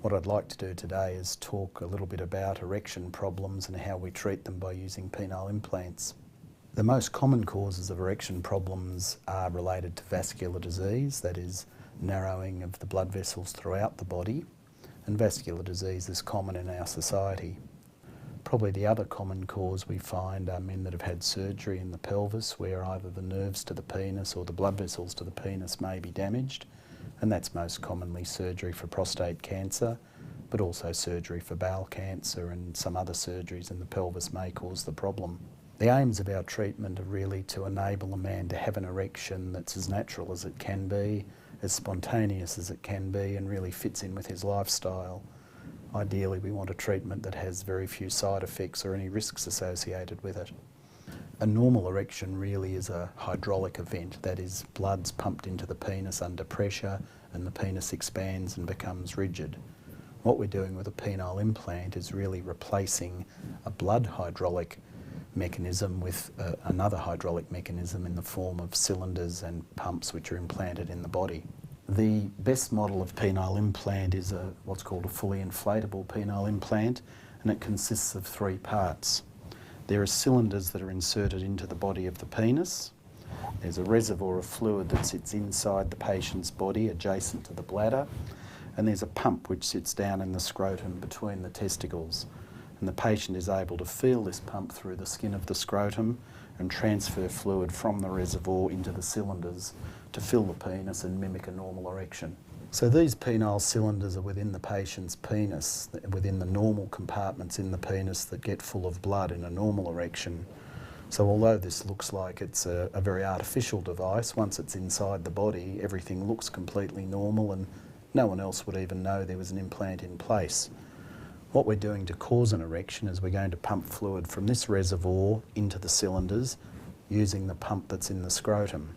What I'd like to do today is talk a little bit about erection problems and how we treat them by using penile implants. The most common causes of erection problems are related to vascular disease, that is, narrowing of the blood vessels throughout the body, and vascular disease is common in our society. Probably the other common cause we find are men that have had surgery in the pelvis where either the nerves to the penis or the blood vessels to the penis may be damaged, and that's most commonly surgery for prostate cancer, but also surgery for bowel cancer, and some other surgeries in the pelvis may cause the problem. The aims of our treatment are really to enable a man to have an erection that's as natural as it can be, as spontaneous as it can be, and really fits in with his lifestyle. Ideally, we want a treatment that has very few side effects or any risks associated with it. A normal erection really is a hydraulic event, that is, blood's pumped into the penis under pressure and the penis expands and becomes rigid. What we're doing with a penile implant is really replacing a blood hydraulic mechanism with another hydraulic mechanism in the form of cylinders and pumps which are implanted in the body. The best model of penile implant is what's called a fully inflatable penile implant, and it consists of three parts. There are cylinders that are inserted into the body of the penis. There's a reservoir of fluid that sits inside the patient's body adjacent to the bladder, and there's a pump which sits down in the scrotum between the testicles. And the patient is able to feel this pump through the skin of the scrotum and transfer fluid from the reservoir into the cylinders to fill the penis and mimic a normal erection. So these penile cylinders are within the patient's penis, within the normal compartments in the penis that get full of blood in a normal erection. So although this looks like it's a very artificial device, once it's inside the body, everything looks completely normal and no one else would even know there was an implant in place. What we're doing to cause an erection is we're going to pump fluid from this reservoir into the cylinders using the pump that's in the scrotum.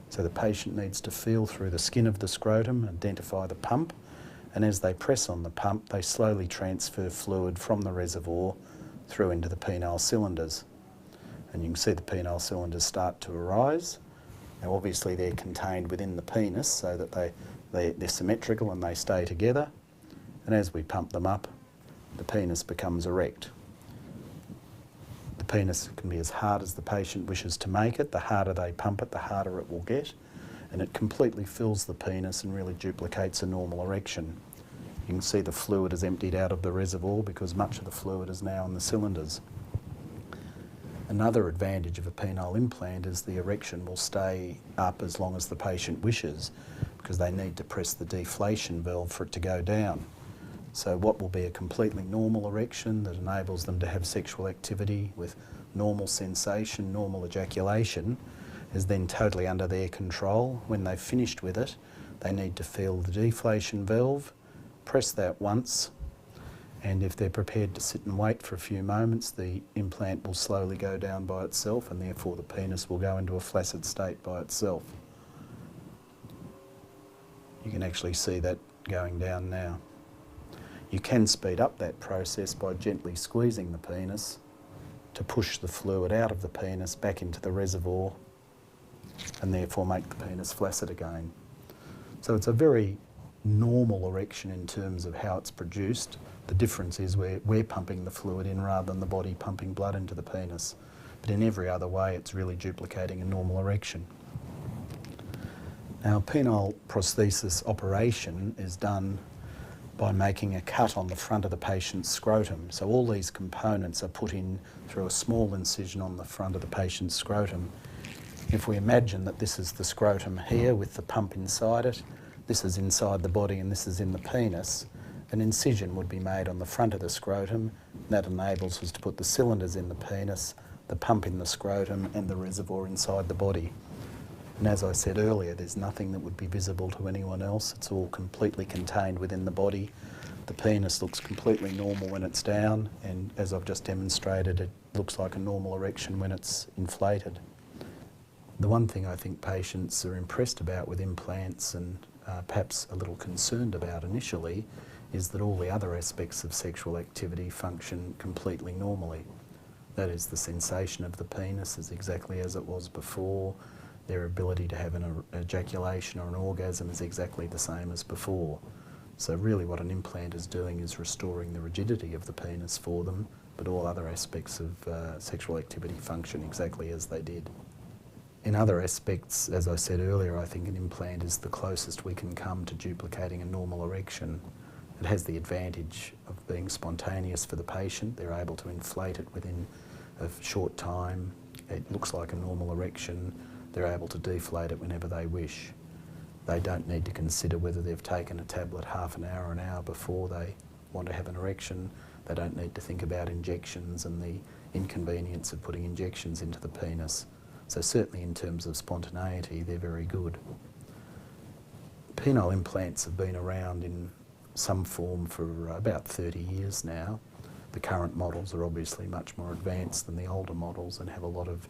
So the patient needs to feel through the skin of the scrotum, identify the pump, and as they press on the pump, they slowly transfer fluid from the reservoir through into the penile cylinders. And you can see the penile cylinders start to arise. Now obviously they're contained within the penis so that they're symmetrical and they stay together. And as we pump them up, the penis becomes erect. The penis can be as hard as the patient wishes to make it. The harder they pump it, the harder it will get. And it completely fills the penis and really duplicates a normal erection. You can see the fluid is emptied out of the reservoir because much of the fluid is now in the cylinders. Another advantage of a penile implant is the erection will stay up as long as the patient wishes because they need to press the deflation valve for it to go down. So what will be a completely normal erection that enables them to have sexual activity with normal sensation, normal ejaculation, is then totally under their control. When they've finished with it, they need to feel the deflation valve, press that once, and if they're prepared to sit and wait for a few moments, the implant will slowly go down by itself and therefore the penis will go into a flaccid state by itself. You can actually see that going down now. You can speed up that process by gently squeezing the penis to push the fluid out of the penis back into the reservoir and therefore make the penis flaccid again. So it's a very normal erection in terms of how it's produced. The difference is we're pumping the fluid in rather than the body pumping blood into the penis. But in every other way, it's really duplicating a normal erection. Now, penile prosthesis operation is done by making a cut on the front of the patient's scrotum. So all these components are put in through a small incision on the front of the patient's scrotum. If we imagine that this is the scrotum here with the pump inside it, this is inside the body and this is in the penis, an incision would be made on the front of the scrotum. That enables us to put the cylinders in the penis, the pump in the scrotum and the reservoir inside the body. And as I said earlier, there's nothing that would be visible to anyone else. It's all completely contained within the body. The penis looks completely normal when it's down, and as I've just demonstrated, it looks like a normal erection when it's inflated. The one thing I think patients are impressed about with implants and perhaps a little concerned about initially is that all the other aspects of sexual activity function completely normally. That is, the sensation of the penis is exactly as it was before. Their ability to have an ejaculation or an orgasm is exactly the same as before. So really what an implant is doing is restoring the rigidity of the penis for them, but all other aspects of sexual activity function exactly as they did. In other aspects, as I said earlier, I think an implant is the closest we can come to duplicating a normal erection. It has the advantage of being spontaneous for the patient. They're able to inflate it within a short time. It looks like a normal erection. They're able to deflate it whenever they wish. They don't need to consider whether they've taken a tablet half an hour before they want to have an erection. They don't need to think about injections and the inconvenience of putting injections into the penis. So certainly in terms of spontaneity, they're very good. Penile implants have been around in some form for about 30 years now. The current models are obviously much more advanced than the older models and have a lot of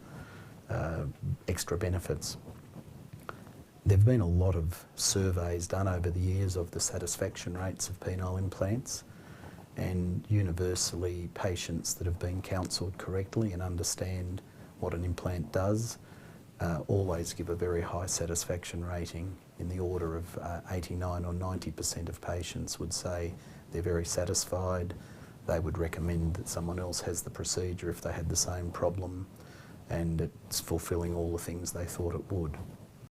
extra benefits. There have been a lot of surveys done over the years of the satisfaction rates of penile implants, and universally patients that have been counselled correctly and understand what an implant does always give a very high satisfaction rating. In the order of 89 or 90% of patients would say they're very satisfied. They would recommend that someone else has the procedure if they had the same problem, and it's fulfilling all the things they thought it would.